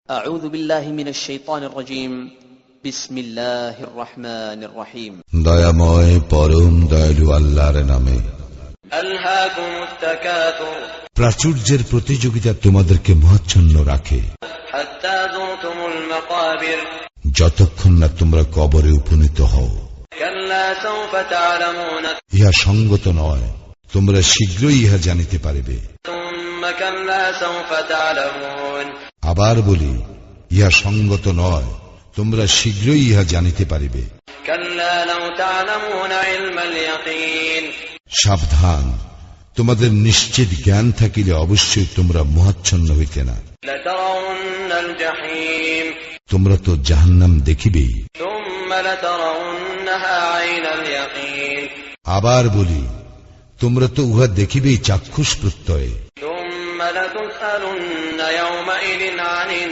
আউযু বিল্লাহি মিনাশ শাইতানির রাজীম বিসমিল্লাহির রহমানির রহিম দয়াময় পরম দয়ালু আল্লাহর নামে। আলহাকুমুত তাকাতুর প্রাচুর্যের প্রতিযোগিতা তোমাদেরকে মোহাচ্ছন্ন রাখে, হাত্তা যুরতুমুল মাকাবির যতক্ষণ না তোমরা কবরে উপনীত হও। কাল্লা সাওফা তা'লামুন ইহা সঙ্গত নয়, তোমরা শীঘ্রই ইহা জানিতে পারিবে। সুম্মা কাল্লা সাওফা তা'লামুন আবার বলি, ইহা সঙ্গত নয়, তোমরা শীঘ্রই ইহা জানিতে পারিবে। কাল্লা লাউ তা'লামুন ইলমাল ইয়াকিন সাবধান, তোমাদের নিশ্চিত জ্ঞান থাকিলে অবশ্যই তোমরা মোহাচ্ছন্ন হইতে না। লাতারাউন্নাল জাহিম তোমরা তো জাহান্নাম দেখিবেই। সুম্মা লাতারাউন্নাহা আইনাল ইয়াকিন আবার বলি, তোমরা তো উহা দেখিবেই চাক্ষুষ প্রত্যয়ে। সুম্মা লাতুসআলুন্না ইয়াওমাইদিন আনিন